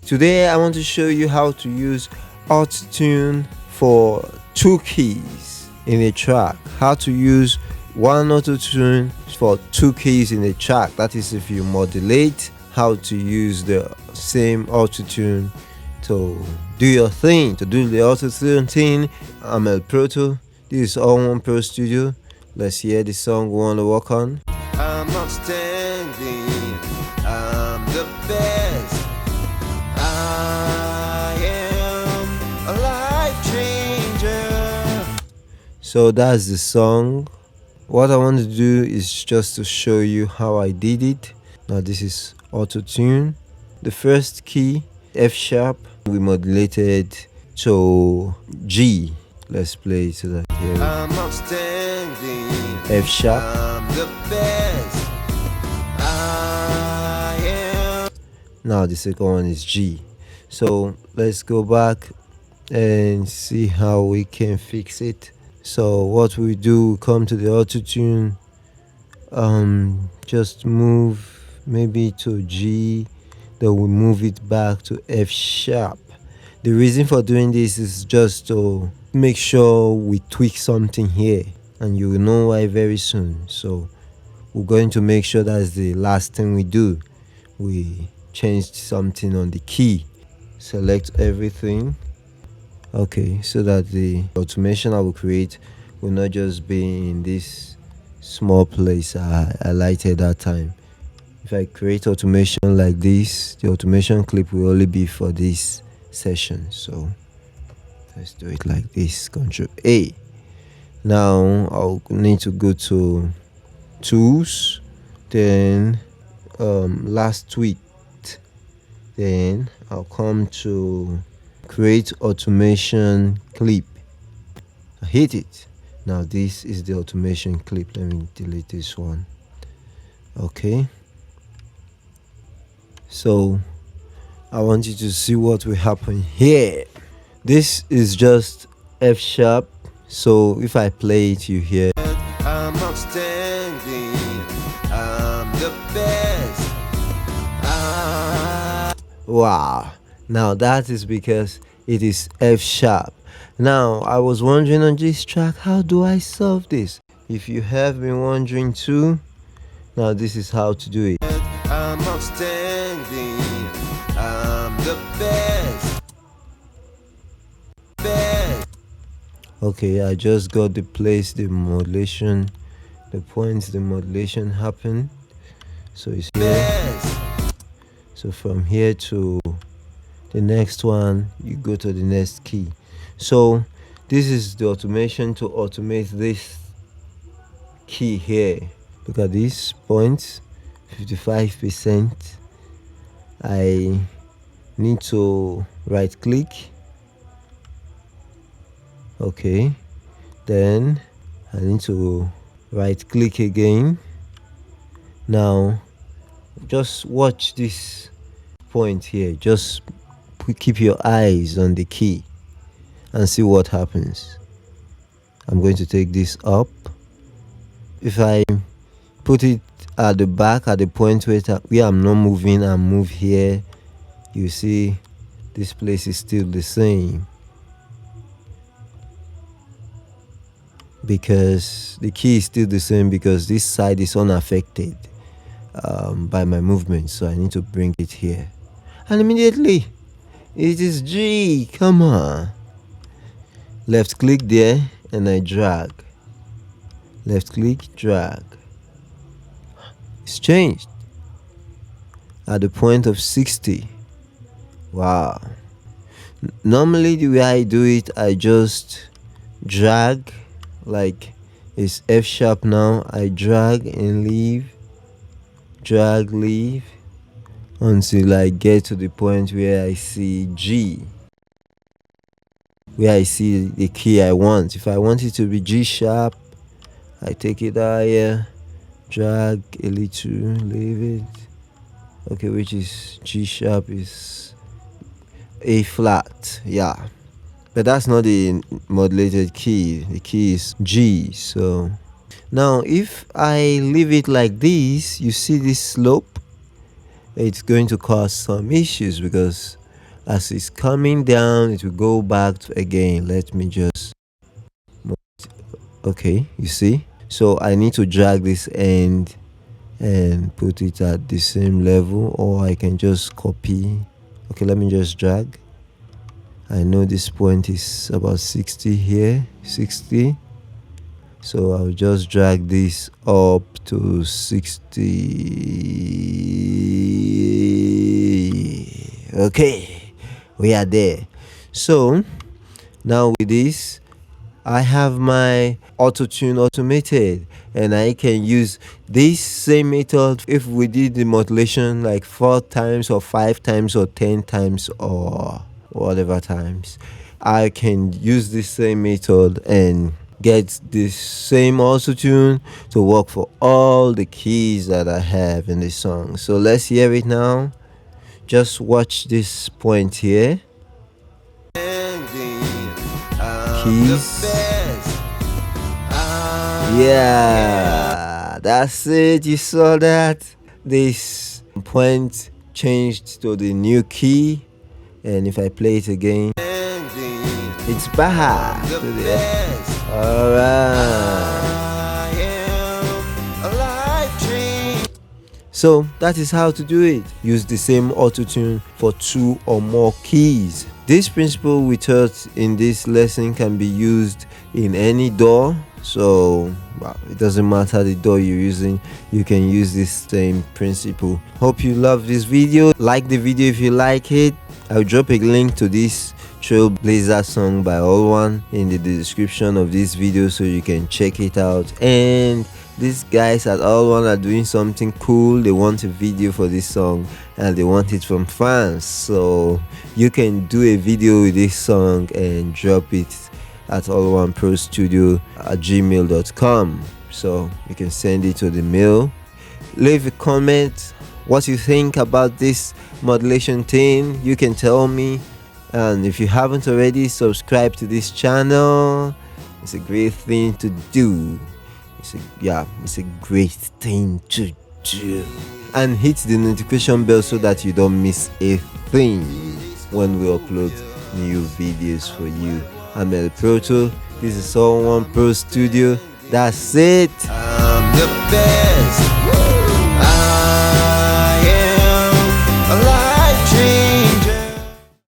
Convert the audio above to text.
Today I want to show you how to use Autotune for 2 keys in a track. How to use one Autotune for 2 keys in a track. That is, if you modulate, how to use the same Autotune to do your thing, to do the Autotune thing. I'm El Proto. This is Alloneprostudio. Let's hear the song we want to work on. I'm outstanding, I'm the best, I am a life changer. So that's the song. What I want to do is just to show you how I did it. Now this is Autotune. The first key, F sharp, we modulated to G. Let's play it so that here. I'm outstanding, F sharp. I'm the best, I am. Now the second one is G. So let's go back and see how we can fix it. So what we do, we come to the Autotune, just move maybe to G, then we move it back to F sharp. The reason for doing this is just to make sure we tweak something here, and you will know why very soon. So we're going to make sure that's the last thing we do. We changed something on the key. Select everything. Okay, so that the automation I will create will not just be in this small place I highlighted that time. If I create automation like this, the automation clip will only be for this session. So let's do it like this. Ctrl A. Now I'll need to go to tools, then last tweet, then I'll come to create automation clip. I hit it. Now this is the automation clip. Let me delete this one. Okay, so I want you to see what will happen here. This is just F sharp. So if I play it, you hear. I'm outstanding, I'm the best, Wow. Now that is because it is F sharp. Now I was wondering on this track, how do I solve this? If you have been wondering too, now this is how to do it. I'm outstanding, I'm the best. Okay, I just got the place, the modulation, the points the modulation happened. So it's here. So from here to the next one, you go to the next key. So this is the automation to automate this key here. Look at these points, 55%. I need to right click. Okay, then I need to right click again. Now just watch this point here. Just keep your eyes on the key and see what happens. I'm going to take this up. If I put it at the back, at the point where I'm not moving and move here, you see this place is still the same, because the key is still the same, because this side is unaffected by my movement. So I need to bring it here, and immediately it is G. Come on. Left click there and I drag. Left click, drag. It's changed at the point of 60. Wow. Normally the way I do it, I just drag, like it's F sharp now. I drag and leave, drag, leave, until I get to the point where I see G, where I see the key I want. If I want it to be G sharp, I take it higher, drag a little, leave it. Okay, which is G sharp is A flat, yeah. But that's not the modulated key. The key is G. So now if I leave it like this, you see this slope, it's going to cause some issues, because As it's coming down, it will go back to again. Let me just okay, you see. So I need to drag this end and put it at the same level, or I can just copy. Okay, let me just drag. I know this point is about 60 here, 60. So I'll just drag this up to 60. Okay, we are there. So now with this, I have my Autotune automated, and I can use this same method if we did the modulation like 4 times or 5 times or 10 times or whatever times. I can use this same method and get this same Autotune to work for all the keys that I have in the song. So let's hear it now. Just watch this point here. Keys. Yeah, that's it. You saw that? This point changed to the new key, and if I play it again, it's back to the alright. So that is how to do it. Use the same Autotune for 2 or more keys. This principle we taught in this lesson can be used in any DAW. So it doesn't matter the DAW you're using, you can use this same principle. Hope you love this video. Like the video if you like it. I'll drop a link to this Trailblazer song by All One in the description of this video so you can check it out. And these guys at All One are doing something cool. They want a video for this song and they want it from fans. So you can do a video with this song and drop it at alloneprostudio at gmail.com. So you can send it to the mail. Leave a comment what you think about this modulation thing. You can tell me. And if you haven't already, subscribe to this channel. It's a great thing to do. It's a great thing to do. And hit the notification bell so that you don't miss a thing when we upload new videos for you. I'm Proto. This is Autotune Pro Studio. That's it. I'm the best.